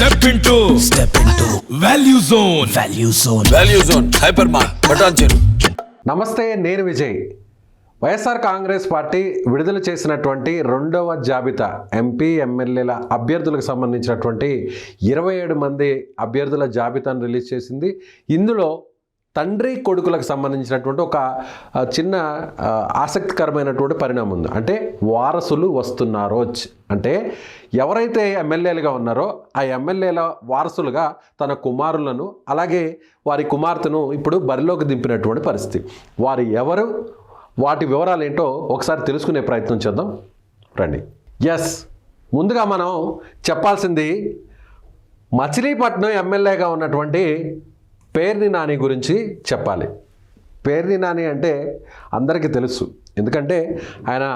Step into Value Zone Hypermart Patancheru. నమస్తే, నేను Vijay. YSR Congress party విడుదల చేసినటువంటి రెండవ జాబితా ఎంపీ ఎమ్మెల్యేల అభ్యర్థులకు సంబంధించినటువంటి 27 మంది అభ్యర్థుల జాబితాను రిలీజ్ చేసింది. ఇందులో తండ్రి కొడుకులకు సంబంధించినటువంటి ఒక చిన్న ఆసక్తికరమైనటువంటి పరిణామం ఉంది. అంటే వారసులు వస్తున్నారో, అంటే ఎవరైతే ఎమ్మెల్యేలుగా ఉన్నారో ఆ ఎమ్మెల్యేల వారసులుగా తన కుమారులను అలాగే వారి కుమార్తెను ఇప్పుడు బరిలోకి దింపినటువంటి పరిస్థితి. వారు ఎవరు, వాటి వివరాలు ఏంటో ఒకసారి తెలుసుకునే ప్రయత్నం చేద్దాం రండి. ముందుగా మనం చెప్పాల్సింది మచిలీపట్నం ఎమ్మెల్యేగా ఉన్నటువంటి పేర్ని నాని గురించి చెప్పాలి. పేర్ని నాని అంటే అందరికీ తెలుసు, ఎందుకంటే ఆయన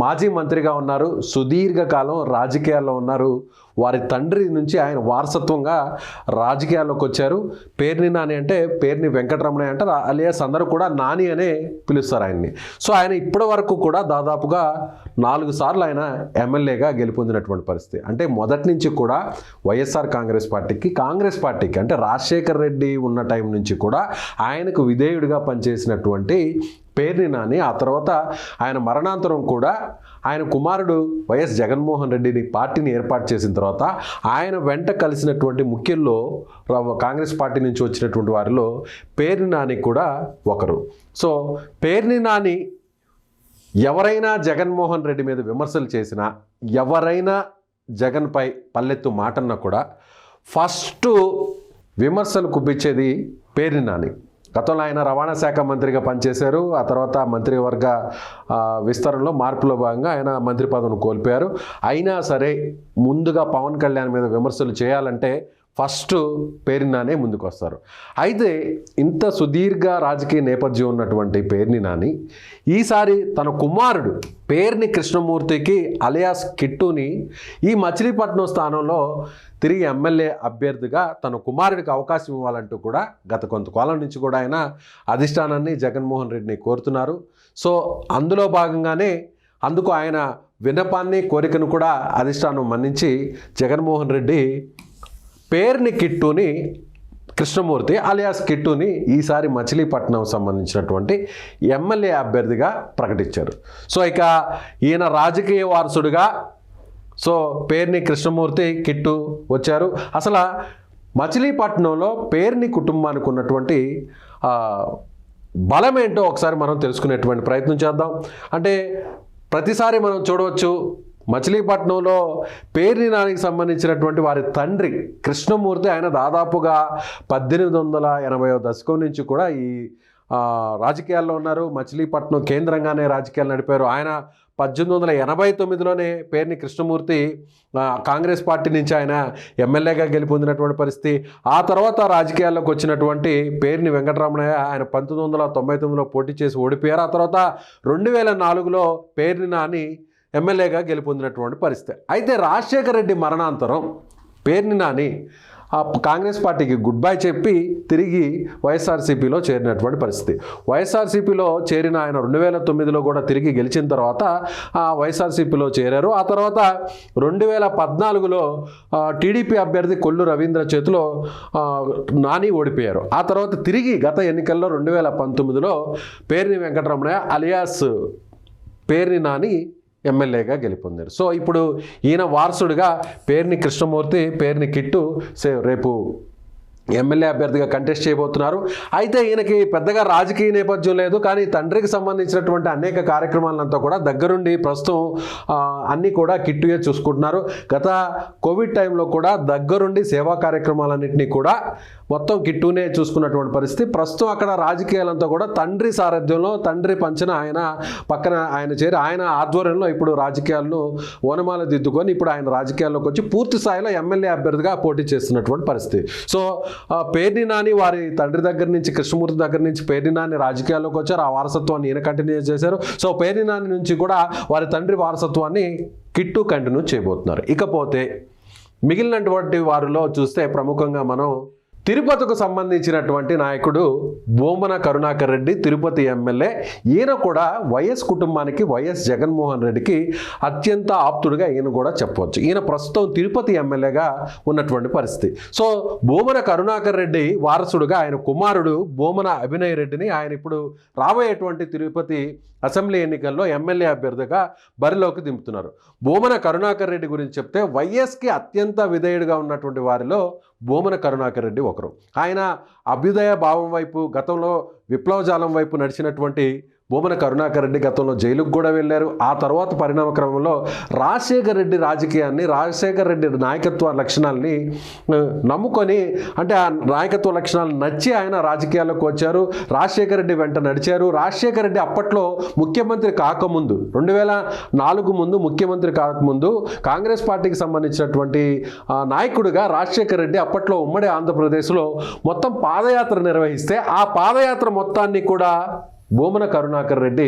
మాజీ మంత్రిగా ఉన్నారు, సుదీర్ఘకాలం రాజకీయాల్లో ఉన్నారు. వారి తండ్రి నుంచి ఆయన వారసత్వంగా రాజకీయాల్లోకి వచ్చారు. పేర్ని నాని అంటే పేర్ని వెంకటరమణయ్య అంటారు, అలియాస్ అందరూ కూడా నాని అనే పిలుస్తారు ఆయన్ని. సో ఆయన ఇప్పటి వరకు కూడా దాదాపుగా 4 సార్లు ఆయన ఎమ్మెల్యేగా గెలుపొందినటువంటి పరిస్థితి. అంటే మొదటి నుంచి కూడా వైఎస్ఆర్ కాంగ్రెస్ పార్టీకి అంటే రాజశేఖర్ రెడ్డి ఉన్న టైం నుంచి కూడా ఆయనకు విధేయుడిగా పనిచేసినటువంటి పేర్ని నాని ఆ తర్వాత ఆయన మరణాంతరం కూడా ఆయన కుమారుడు వైఎస్ జగన్మోహన్ రెడ్డిని పార్టీని ఏర్పాటు చేసిన తర్వాత ఆయన వెంట కలిసినటువంటి ముఖ్యుల్లో కాంగ్రెస్ పార్టీ నుంచి వచ్చినటువంటి వారిలో పేర్ని నాని కూడా ఒకరు. సో పేర్ని నాని ఎవరైనా జగన్మోహన్ రెడ్డి మీద విమర్శలు చేసినా, ఎవరైనా జగన్పై పల్లెత్తు మాటన్నా కూడా ఫస్ట్ విమర్శలు కుప్పించేది పేర్ని నాని. గతంలో ఆయన రవాణా శాఖ మంత్రిగా పనిచేశారు. ఆ తర్వాత మంత్రివర్గ విస్తరణలో మార్పులో భాగంగా ఆయన మంత్రి పదవిని కోల్పోయారు. అయినా సరే ముందుగా పవన్ కళ్యాణ్ మీద విమర్శలు చేయాలంటే ఫస్ట్ పేర్ని నాని ముందుకు వస్తారు. అయితే ఇంత సుదీర్ఘ రాజకీయ నేపథ్యం ఉన్నటువంటి పేర్ని నాని ఈసారి తన కుమారుడు పేర్ని కృష్ణమూర్తికి అలియాస్ కిట్టుని ఈ మచిలీపట్నం స్థానంలో తిరిగి ఎమ్మెల్యే అభ్యర్థిగా తన కుమారుడికి అవకాశం ఇవ్వాలంటూ కూడా గత కొంతకాలం నుంచి కూడా ఆయన అధిష్టానాన్ని జగన్మోహన్ రెడ్డిని కోరుతున్నారు. సో అందులో భాగంగానే అందుకు ఆయన విన్నపాన్ని కోరికను కూడా అధిష్టానం మన్నించి జగన్మోహన్ రెడ్డి పేర్ని కిట్టుని కృష్ణమూర్తి అలియాస్ కిట్టుని ఈసారి మచిలీపట్నం సంబంధించినటువంటి ఎమ్మెల్యే అభ్యర్థిగా ప్రకటించారు. సో ఇక ఈయన రాజకీయ వారసుడిగా సో పేర్ని కృష్ణమూర్తి కిట్టు వచ్చారు. అసలు మచిలీపట్నంలో పేర్ని కుటుంబానికి ఉన్నటువంటి బలం ఏంటో ఒకసారి మనం తెలుసుకునేటువంటి ప్రయత్నం చేద్దాం. అంటే ప్రతిసారి మనం చూడవచ్చు మచిలీపట్నంలో పేర్ని నానికి సంబంధించినటువంటి వారి తండ్రి కృష్ణమూర్తి ఆయన దాదాపుగా 1880వ దశకం నుంచి కూడా ఈ రాజకీయాల్లో ఉన్నారు. మచిలీపట్నం కేంద్రంగానే రాజకీయాలు నడిపారు. ఆయన 1889లోనే పేర్ని కృష్ణమూర్తి కాంగ్రెస్ పార్టీ నుంచి ఆయన ఎమ్మెల్యేగా గెలుపొందినటువంటి పరిస్థితి. ఆ తర్వాత రాజకీయాల్లోకి వచ్చినటువంటి పేర్ని వెంకటరమణయ్య ఆయన 1999లో పోటీ చేసి ఓడిపోయారు. ఆ తర్వాత 2004లో పేర్ని నాని ఎమ్మెల్యేగా గెలుపొందినటువంటి పరిస్థితి. అయితే రాజశేఖర రెడ్డి మరణాంతరం పేర్ని నాని కాంగ్రెస్ పార్టీకి గుడ్ బై చెప్పి తిరిగి వైఎస్ఆర్సీపీలో చేరినటువంటి పరిస్థితి. వైఎస్ఆర్సీపీలో చేరిన ఆయన 2009లో కూడా తిరిగి గెలిచిన తర్వాత వైఎస్ఆర్సీపీలో చేరారు. ఆ తర్వాత 2014లో టీడీపీ అభ్యర్థి కొల్లు రవీంద్ర చేతిలో నాని ఓడిపోయారు. ఆ తర్వాత తిరిగి గత ఎన్నికల్లో 2019లో పేర్ని వెంకటరమణయ్య అలియాస్ పేర్ని నాని ఎమ్మెల్యేగా గెలుపొందారు. సో ఇప్పుడు ఈయన వారసుడిగా పేర్ని కృష్ణమూర్తి పేర్ని కిట్టు రేపు ఎమ్మెల్యే అభ్యర్థిగా కంటెస్ట్ చేయబోతున్నారు. అయితే ఈయనకి పెద్దగా రాజకీయ నేపథ్యం లేదు, కానీ తండ్రికి సంబంధించినటువంటి అనేక కార్యక్రమాలంతా కూడా దగ్గరుండి ప్రస్తుతం అన్నీ కూడా కిట్టుయే చూసుకుంటున్నారు. గత కోవిడ్ టైంలో కూడా దగ్గరుండి సేవా కార్యక్రమాలన్నింటినీ కూడా మొత్తం కిట్టునే చూసుకున్నటువంటి పరిస్థితి. ప్రస్తుతం అక్కడ రాజకీయాలంతా కూడా తండ్రి సారథ్యంలో తండ్రి పంచన ఆయన పక్కన ఆయన చేరి ఆయన ఆధ్వర్యంలో ఇప్పుడు రాజకీయాలను ఓనమాల దిద్దుకొని ఇప్పుడు ఆయన రాజకీయాల్లోకి వచ్చి పూర్తి స్థాయిలో ఎమ్మెల్యే అభ్యర్థిగా పోటీ చేస్తున్నటువంటి పరిస్థితి. సో పేర్ని నాని వారి తండ్రి దగ్గర నుంచి కృష్ణమూర్తి దగ్గర నుంచి పేర్ని నాని రాజకీయాల్లోకి వచ్చారు. ఆ వారసత్వాన్ని ఈయన కంటిన్యూ చేశారు. సో పేర్ని నాని నుంచి కూడా వారి తండ్రి వారసత్వాన్ని కిట్టు కంటిన్యూ చేయబోతున్నారు. ఇకపోతే మిగిలినటువంటి వారిలో చూస్తే ప్రముఖంగా మనం తిరుపతికి సంబంధించినటువంటి నాయకుడు బోమన కరుణాకర్ రెడ్డి, తిరుపతి ఎమ్మెల్యే. ఈయన కూడా వైఎస్ కుటుంబానికి, వైఎస్ జగన్మోహన్ రెడ్డికి అత్యంత ఆప్తుడిగా ఈయన కూడా చెప్పవచ్చు. ఈయన ప్రస్తుతం తిరుపతి ఎమ్మెల్యేగా ఉన్నటువంటి పరిస్థితి. సో బోమన కరుణాకర్ రెడ్డి వారసుడుగా ఆయన కుమారుడు బోమన అభినయ్ రెడ్డిని ఆయన ఇప్పుడు రాబోయేటువంటి తిరుపతి అసెంబ్లీ ఎన్నికల్లో ఎమ్మెల్యే అభ్యర్థిగా బరిలోకి దింపుతున్నారు. బోమన కరుణాకర్ రెడ్డి గురించి చెప్తే వైఎస్కి అత్యంత విధేయుడిగా ఉన్నటువంటి వారిలో బోమన కరుణాకర్ రెడ్డి ఒకరు. ఆయన అభ్యుదయ భావం వైపు, గతంలో విప్లవజాలం వైపు నడిచినటువంటి బోమన కరుణాకర్ రెడ్డి గతంలో జైలుకు కూడా వెళ్ళారు. ఆ తర్వాత పరిణామ క్రమంలో రాజశేఖర్ రెడ్డి రాజకీయాన్ని, రాజశేఖర్ రెడ్డి నాయకత్వ లక్షణాలని నమ్ముకొని, అంటే ఆ నాయకత్వ లక్షణాలు నచ్చి ఆయన రాజకీయాల్లోకి వచ్చారు. రాజశేఖర్ రెడ్డి వెంట నడిచారు. రాజశేఖర్ రెడ్డి అప్పట్లో ముఖ్యమంత్రి కాకముందు, 2004 ముందు ముఖ్యమంత్రి కాకముందు కాంగ్రెస్ పార్టీకి సంబంధించినటువంటి నాయకుడిగా రాజశేఖర్ రెడ్డి అప్పట్లో ఉమ్మడి ఆంధ్రప్రదేశ్లో మొత్తం పాదయాత్ర నిర్వహిస్తే ఆ పాదయాత్ర మొత్తాన్ని కూడా బోమన కరుణాకర్ రెడ్డి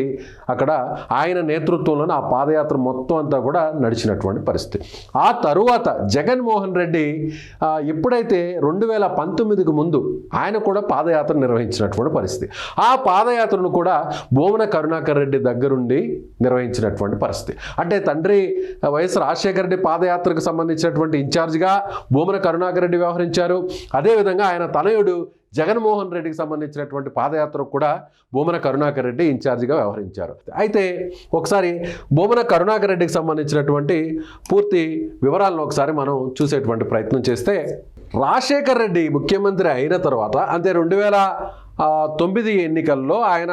అక్కడ ఆయన నేతృత్వంలోనే ఆ పాదయాత్ర మొత్తం అంతా కూడా నడిచినటువంటి పరిస్థితి. ఆ తరువాత జగన్మోహన్ రెడ్డి ఎప్పుడైతే 2019కు ముందు ఆయన కూడా పాదయాత్ర నిర్వహించినటువంటి పరిస్థితి. ఆ పాదయాత్రను కూడా బోమన కరుణాకర్ రెడ్డి దగ్గరుండి నిర్వహించినటువంటి పరిస్థితి. అంటే తండ్రి వైఎస్ రాజశేఖర రెడ్డి పాదయాత్రకు సంబంధించినటువంటి ఇన్ఛార్జిగా బోమన కరుణాకర్ రెడ్డి వ్యవహరించారు. అదేవిధంగా ఆయన తనయుడు జగన్మోహన్ రెడ్డికి సంబంధించినటువంటి పాదయాత్రకు కూడా బోమన కరుణాకర్ రెడ్డి ఇన్ఛార్జిగా వ్యవహరించారు. అయితే ఒకసారి బోమన కరుణాకర్ రెడ్డికి సంబంధించినటువంటి పూర్తి వివరాలను ఒకసారి మనం చూసేటువంటి ప్రయత్నం చేస్తే, రాజశేఖర్ రెడ్డి ముఖ్యమంత్రి అయిన తర్వాత, అంటే 2009 ఎన్నికల్లో ఆయన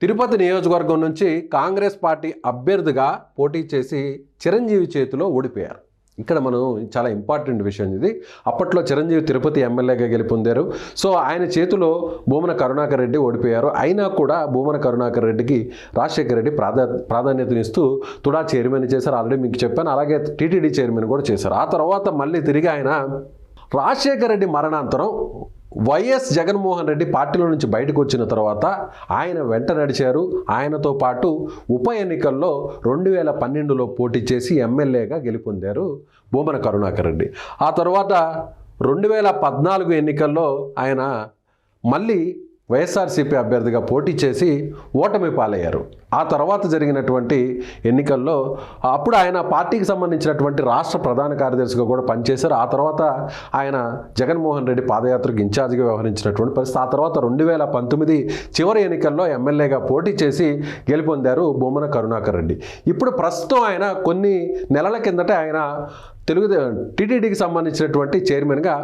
తిరుపతి నియోజకవర్గం నుంచి కాంగ్రెస్ పార్టీ అభ్యర్థిగా పోటీ చేసి చిరంజీవి చేతిలో ఓడిపోయారు. ఇక్కడ మనం చాలా ఇంపార్టెంట్ విషయం ఇది. అప్పట్లో చిరంజీవి తిరుపతి ఎమ్మెల్యేగా గెలుపొందారు. సో ఆయన చేతిలో బోమన కరుణాకర్ రెడ్డి ఓడిపోయారు. అయినా కూడా బోమన కరుణాకర్ రెడ్డికి రాజశేఖర రెడ్డి ప్రాధాన్యతనిస్తూ తుడా చైర్మన్ చేశారు. ఆల్రెడీ మీకు చెప్పాను. అలాగే టీటీడీ చైర్మన్ కూడా చేశారు. ఆ తర్వాత మళ్ళీ తిరిగి ఆయన రాజశేఖర రెడ్డి మరణాంతరం వైఎస్ జగన్మోహన్ రెడ్డి పార్టీలో నుంచి బయటకు వచ్చిన తర్వాత ఆయన వెంట నడిచారు. ఆయనతో పాటు ఉప ఎన్నికల్లో 2012లో పోటీ చేసి ఎమ్మెల్యేగా గెలుపొందారు బోమన కరుణాకర్ రెడ్డి. ఆ తర్వాత 2014 ఎన్నికల్లో ఆయన మళ్ళీ వైఎస్ఆర్సీపీ అభ్యర్థిగా పోటీ చేసి ఓటమి పాలయ్యారు. ఆ తర్వాత జరిగినటువంటి ఎన్నికల్లో అప్పుడు ఆయన పార్టీకి సంబంధించినటువంటి రాష్ట్ర ప్రధాన కార్యదర్శిగా కూడా పనిచేశారు. ఆ తర్వాత ఆయన జగన్మోహన్ రెడ్డి పాదయాత్రకు ఇన్ఛార్జిగా వ్యవహరించినటువంటి పరిస్థితి. ఆ తర్వాత 2019 చివరి ఎన్నికల్లో ఎమ్మెల్యేగా పోటీ చేసి గెలుపొందారు బోమన కరుణాకర్ రెడ్డి. ఇప్పుడు ప్రస్తుతం ఆయన కొన్ని నెలల కిందటే ఆయన టీటీడీకి సంబంధించినటువంటి చైర్మన్గా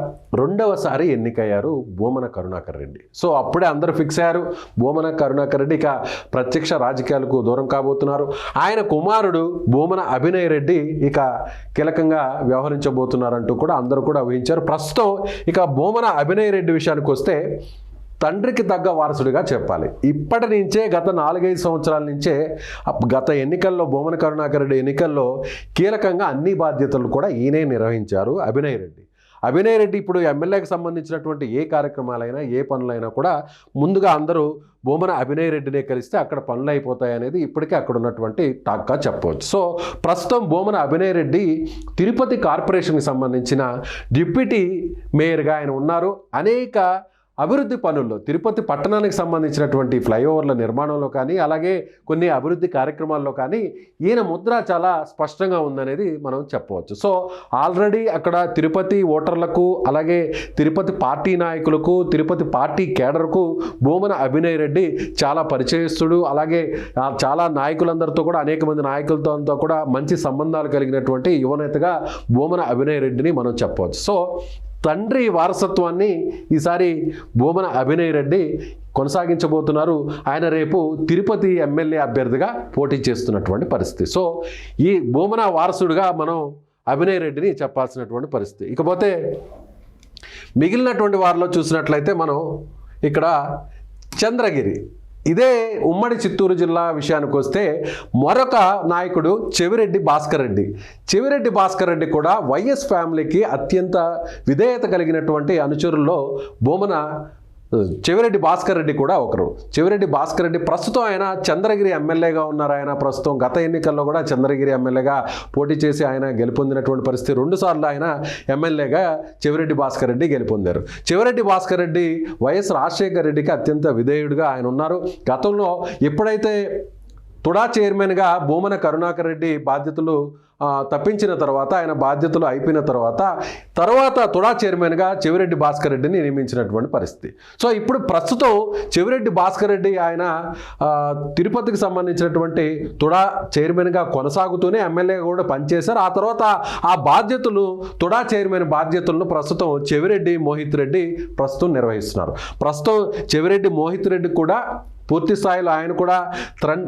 2వసారి ఎన్నికయ్యారు బోమన కరుణాకర్ రెడ్డి. సో అప్పుడే అందరూ ఫిక్స్ అయ్యారు, బోమన కరుణాకర్ రెడ్డి ఇక ప్రత్యక్ష రాజకీయాలకు దూరం కాబోతున్నారు. ఆయన కుమారుడు బోమన అభినయ్ రెడ్డి ఇక కీలకంగా వ్యవహరించబోతున్నారంటూ కూడా అందరూ కూడా ఊహించారు. ప్రస్తుతం ఇక బోమన అభినయ్ రెడ్డి విషయానికి వస్తే తండ్రికి తగ్గ వారసుడిగా చెప్పాలి. ఇప్పటి నుంచే గత 4-5 సంవత్సరాల నుంచే గత ఎన్నికల్లో బోమన కరుణాకర్ రెడ్డి ఎన్నికల్లో కీలకంగా అన్ని బాధ్యతలు కూడా ఈయనే నిర్వహించారు అభినయ్ రెడ్డి. అభినయ్ రెడ్డి ఇప్పుడు ఎమ్మెల్యేకి సంబంధించినటువంటి ఏ కార్యక్రమాలైనా, ఏ పనులైనా కూడా ముందుగా అందరూ బోమన అభినయ్ రెడ్డినే కలిస్తే అక్కడ పనులు అయిపోతాయి అనేది ఇప్పటికే అక్కడ ఉన్నటువంటి టాక్గా చెప్పవచ్చు. సో ప్రస్తుతం బోమన అభినయ్ రెడ్డి తిరుపతి కార్పొరేషన్కి సంబంధించిన డిప్యూటీ మేయర్గా ఆయన ఉన్నారు. అనేక అభివృద్ధి పనుల్లో తిరుపతి పట్టణానికి సంబంధించినటువంటి ఫ్లైఓవర్ల నిర్మాణంలో కానీ, అలాగే కొన్ని అభివృద్ధి కార్యక్రమాల్లో కానీ ఈయన ముద్ర చాలా స్పష్టంగా ఉందనేది మనం చెప్పవచ్చు. సో ఆల్రెడీ అక్కడ తిరుపతి ఓటర్లకు, అలాగే తిరుపతి పార్టీ నాయకులకు, తిరుపతి పార్టీ కేడర్కు బోమన అభినయ్ రెడ్డి చాలా పరిచయస్తుడు. అలాగే చాలా నాయకులందరితో కూడా, అనేక మంది నాయకులతో కూడా మంచి సంబంధాలు కలిగినటువంటి యువనేతగా బోమన అభినయ్ రెడ్డిని మనం చెప్పవచ్చు. సో తండ్రి వారసత్వాన్ని ఈసారి బోమన అభినయ్ రెడ్డి కొనసాగించబోతున్నారు. ఆయన రేపు తిరుపతి ఎమ్మెల్యే అభ్యర్థిగా పోటీ చేస్తున్నటువంటి పరిస్థితి. సో ఈ బోమన వారసుడిగా మనం అభినయ్ రెడ్డిని చెప్పాల్సినటువంటి పరిస్థితి. ఇకపోతే మిగిలినటువంటి వారిలో చూసినట్లయితే మనం ఇక్కడ చంద్రగిరి, ఇదే ఉమ్మడి చిత్తూరు జిల్లా విషయానికి వస్తే మరొక నాయకుడు చెవిరెడ్డి భాస్కర్ రెడ్డి. చెవిరెడ్డి భాస్కర్ రెడ్డి కూడా వైఎస్ ఫ్యామిలీకి అత్యంత విధేయత కలిగినటువంటి అనుచరుల్లో బోమన చెవిరెడ్డి భాస్కర్ రెడ్డి కూడా ఒకరు. చెవిరెడ్డి భాస్కర్ రెడ్డి ప్రస్తుతం ఆయన చంద్రగిరి ఎమ్మెల్యేగా ఉన్నారు. ఆయన ప్రస్తుతం గత ఎన్నికల్లో కూడా చంద్రగిరి ఎమ్మెల్యేగా పోటీ చేసి ఆయన గెలుపొందినటువంటి పరిస్థితి. 2 సార్లు ఆయన ఎమ్మెల్యేగా చెవిరెడ్డి భాస్కర్ రెడ్డి గెలుపొందారు. చెవిరెడ్డి భాస్కర్ రెడ్డి వైఎస్ రాజశేఖర రెడ్డికి అత్యంత విధేయుడిగా ఆయన ఉన్నారు. గతంలో ఎప్పుడైతే తుడా చైర్మన్గా భూమన కరుణాకర్ రెడ్డి బాధ్యతలు తప్పించిన తర్వాత, ఆయన బాధ్యతలు అయిపోయిన తర్వాత తుడా చైర్మన్గా చెవిరెడ్డి భాస్కర్ రెడ్డిని నియమించినటువంటి పరిస్థితి. సో ఇప్పుడు ప్రస్తుతం చెవిరెడ్డి భాస్కర్ రెడ్డి ఆయన తిరుపతికి సంబంధించినటువంటి తుడా చైర్మన్గా కొనసాగుతూనే ఎమ్మెల్యేగా కూడా పనిచేశారు. ఆ తర్వాత ఆ బాధ్యతలు తుడా చైర్మన్ బాధ్యతలను ప్రస్తుతం చెవిరెడ్డి మోహిత్ రెడ్డి ప్రస్తుతం నిర్వహిస్తున్నారు. ప్రస్తుతం చెవిరెడ్డి మోహిత్ రెడ్డి కూడా పూర్తి స్థాయిలో ఆయన కూడా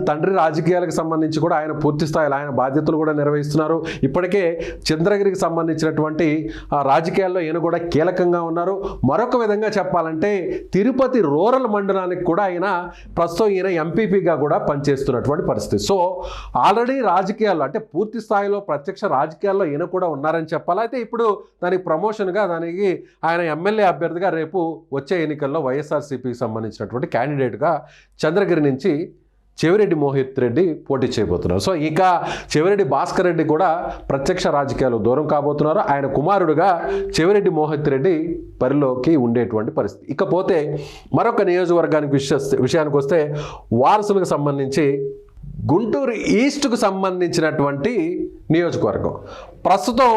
తండ్రి రాజకీయాలకు సంబంధించి కూడా ఆయన పూర్తి స్థాయిలో ఆయన బాధ్యతలు కూడా నిర్వహిస్తున్నారు. ఇప్పటికే చంద్రగిరికి సంబంధించినటువంటి రాజకీయాల్లో ఈయన కూడా కీలకంగా ఉన్నారు. మరొక విధంగా చెప్పాలంటే తిరుపతి రూరల్ మండలానికి కూడా ఆయన ప్రస్తుతం ఈయన ఎంపీపీగా కూడా పనిచేస్తున్నటువంటి పరిస్థితి. సో ఆల్రెడీ రాజకీయాల్లో అంటే పూర్తి స్థాయిలో ప్రత్యక్ష రాజకీయాల్లో ఈయన కూడా ఉన్నారని చెప్పాలి. అయితే ఇప్పుడు దానికి ప్రమోషన్గా దానికి ఆయన ఎమ్మెల్యే అభ్యర్థిగా రేపు వచ్చే ఎన్నికల్లో వైఎస్ఆర్సీపీకి సంబంధించినటువంటి క్యాండిడేట్గా చంద్రగిరి నుంచి చెవిరెడ్డి మోహిత్ రెడ్డి పోటీ చేయబోతున్నారు. సో ఇక చెవిరెడ్డి భాస్కర్ రెడ్డి కూడా ప్రత్యక్ష రాజకీయాలు దూరం కాబోతున్నారు. ఆయన కుమారుడుగా చెవిరెడ్డి మోహిత్ రెడ్డి పరిలోకి ఉండేటువంటి పరిస్థితి. ఇకపోతే మరొక నియోజకవర్గానికి విషయానికి వస్తే వారసులకు సంబంధించి గుంటూరు ఈస్ట్కు సంబంధించినటువంటి నియోజకవర్గం ప్రస్తుతం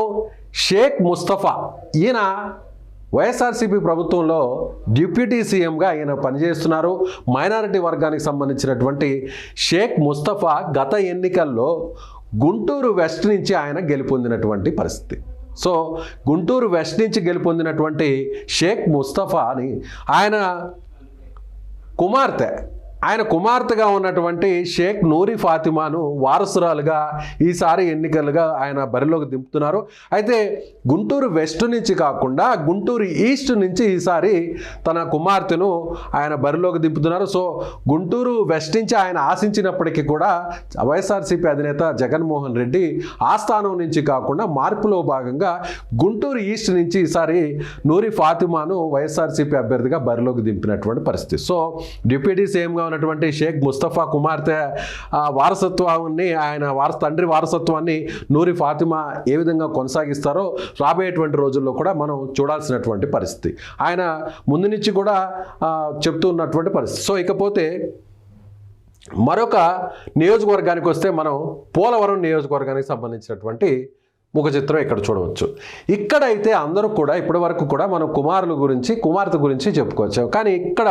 షేక్ ముస్తఫా ఈయన వైఎస్ఆర్సీపీ ప్రభుత్వంలో డిప్యూటీ సీఎంగా ఆయన పనిచేస్తున్నారు. మైనారిటీ వర్గానికి సంబంధించినటువంటి షేక్ ముస్తఫా గత ఎన్నికల్లో గుంటూరు వెస్ట్ నుంచి ఆయన గెలుపొందినటువంటి పరిస్థితి. సో గుంటూరు వెస్ట్ నుంచి గెలుపొందినటువంటి షేక్ ముస్తఫాని ఆయన కుమార్తెగా ఉన్నటువంటి షేక్ నూరి ఫాతిమాను వారసురాలుగా ఈసారి ఎన్నికలుగా ఆయన బరిలోకి దింపుతున్నారు. అయితే గుంటూరు వెస్ట్ నుంచి కాకుండా గుంటూరు ఈస్ట్ నుంచి ఈసారి తన కుమార్తెను ఆయన బరిలోకి దింపుతున్నారు. సో గుంటూరు వెస్ట్ నుంచి ఆయన ఆశించినప్పటికీ కూడా వైఎస్ఆర్సీపీ అధినేత జగన్మోహన్ రెడ్డి ఆ స్థానం నుంచి కాకుండా మార్పులో భాగంగా గుంటూరు ఈస్ట్ నుంచి ఈసారి నూరి ఫాతిమాను వైఎస్ఆర్సీపీ అభ్యర్థిగా బరిలోకి దింపినటువంటి పరిస్థితి. సో డిప్యూటీ సీఎంగా ఉన్నటువంటి షేక్ ముస్తఫా కుమార్తె వారసత్వాన్ని తండ్రి వారసత్వాన్ని నూరి ఫాతిమా ఏ విధంగా కొనసాగిస్తారో రాబోయేటువంటి రోజుల్లో కూడా మనం చూడాల్సినటువంటి పరిస్థితి. ఆయన ముందు నుంచి కూడా చెప్తూ ఉన్నటువంటి పరిస్థితి. సో ఇకపోతే మరొక నియోజకవర్గానికి వస్తే మనం పోలవరం నియోజకవర్గానికి సంబంధించినటువంటి ముఖ చిత్రం ఇక్కడ చూడవచ్చు. ఇక్కడైతే అందరూ కూడా ఇప్పటి వరకు కూడా మనం కుమార్తె గురించి చెప్పుకోవచ్చు. కానీ ఇక్కడ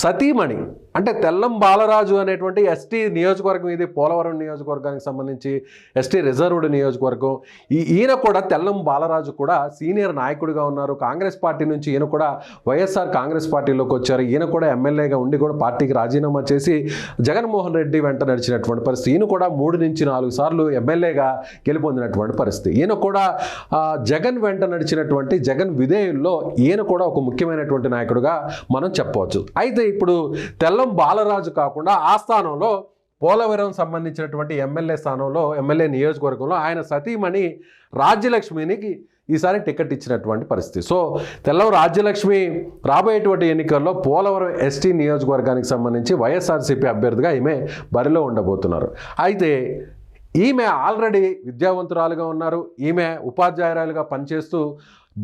సతీమణి అంటే తెల్లం బాలరాజు అనేటువంటి ఎస్టీ నియోజకవర్గం, ఇది పోలవరం నియోజకవర్గానికి సంబంధించి ఎస్టీ రిజర్వ్డ్ నియోజకవర్గం. ఈయన కూడా తెల్లం బాలరాజు కూడా సీనియర్ నాయకుడిగా ఉన్నారు. కాంగ్రెస్ పార్టీ నుంచి ఈయన కూడా వైఎస్ఆర్ కాంగ్రెస్ పార్టీలోకి వచ్చారు. ఈయన కూడా ఎమ్మెల్యేగా ఉండి కూడా పార్టీకి రాజీనామా చేసి జగన్మోహన్ రెడ్డి వెంట నడిచినటువంటి పరిస్థితి. ఈయన కూడా 3 నుంచి 4 సార్లు ఎమ్మెల్యేగా గెలుపొందినటువంటి పరిస్థితి. ఈయన కూడా జగన్ వెంట నడిచినటువంటి జగన్ విధేయుల్లో ఈయన కూడా ఒక ముఖ్యమైనటువంటి నాయకుడిగా మనం చెప్పవచ్చు. అయితే ఇప్పుడు తెల్లం బాలరాజు కాకుండా ఆ స్థానంలో పోలవరం సంబంధించినటువంటి ఎమ్మెల్యే స్థానంలో ఎమ్మెల్యే నియోజకవర్గంలో ఆయన సతీమణి రాజ్యలక్ష్మికి ఈసారి టికెట్ ఇచ్చినటువంటి పరిస్థితి. సో తెల్లం రాజ్యలక్ష్మి రాబోయేటువంటి ఎన్నికల్లో పోలవరం ఎస్టీ నియోజకవర్గానికి సంబంధించి వైఎస్ఆర్సీపీ అభ్యర్థిగా ఈమె బరిలో ఉండబోతున్నారు. అయితే ఈమె ఆల్రెడీ విద్యావంతురాలుగా ఉన్నారు. ఈమె ఉపాధ్యాయురాలుగా పనిచేస్తూ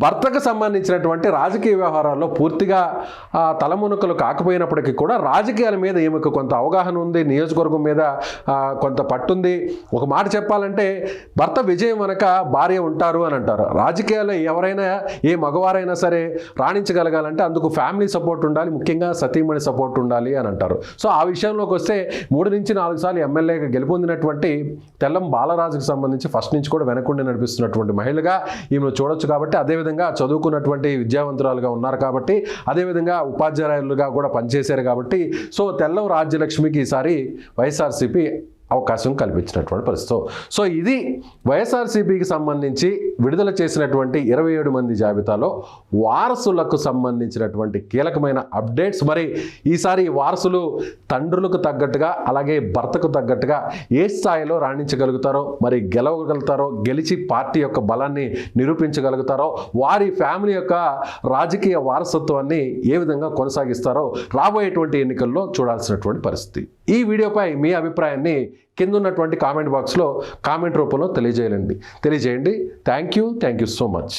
భర్తకు సంబంధించినటువంటి రాజకీయ వ్యవహారాల్లో పూర్తిగా తలమునకలు కాకపోయినప్పటికీ కూడా రాజకీయాల మీద ఈమెకు కొంత అవగాహన ఉంది, నియోజకవర్గం మీద కొంత పట్టుంది. ఒక మాట చెప్పాలంటే భర్త విజయం వెనక భార్య ఉంటారు అని అంటారు. రాజకీయాల్లో ఎవరైనా ఏ మగవారైనా సరే రాణించగలగాలంటే అందుకు ఫ్యామిలీ సపోర్ట్ ఉండాలి, ముఖ్యంగా సతీమణి సపోర్ట్ ఉండాలి అని అంటారు. సో ఆ విషయంలోకి వస్తే 3 నుంచి 4 సార్లు ఎమ్మెల్యేగా గెలుపొందినటువంటి తెల్లం బాలరాజుకు సంబంధించి ఫస్ట్ నుంచి కూడా వెనకుండి నడిపిస్తున్నటువంటి మహిళగా ఈమెను చూడొచ్చు. కాబట్టి అదేవిధంగా చదువుకున్నటువంటి విద్యావంతురాలుగా ఉన్నారు కాబట్టి, అదేవిధంగా ఉపాధ్యాయులుగా కూడా పనిచేశారు కాబట్టి, సో తెల్లం రాజ్యలక్ష్మికి ఈసారి వైఎస్ఆర్సీపీ అవకాశం కల్పించినటువంటి పరిస్థితి. సో ఇది వైఎస్ఆర్సీపీకి సంబంధించి విడుదల చేసినటువంటి 27 మంది జాబితాలో వారసులకు సంబంధించినటువంటి కీలకమైన అప్డేట్స్. మరి ఈసారి ఈ వారసులు తండ్రులకు తగ్గట్టుగా అలాగే భర్తకు తగ్గట్టుగా ఏ స్థాయిలో రాణించగలుగుతారో, మరి గెలవగలుగుతారో, గెలిచి పార్టీ యొక్క బలాన్ని నిరూపించగలుగుతారో, వారి ఫ్యామిలీ యొక్క రాజకీయ వారసత్వాన్ని ఏ విధంగా కొనసాగిస్తారో రాబోయేటువంటి ఎన్నికల్లో చూడాల్సినటువంటి పరిస్థితి. ఈ వీడియోపై మీ అభిప్రాయాన్ని కింద ఉన్నటువంటి కామెంట్ బాక్స్లో కామెంట్ రూపంలో తెలియజేయండి. Thank you so much.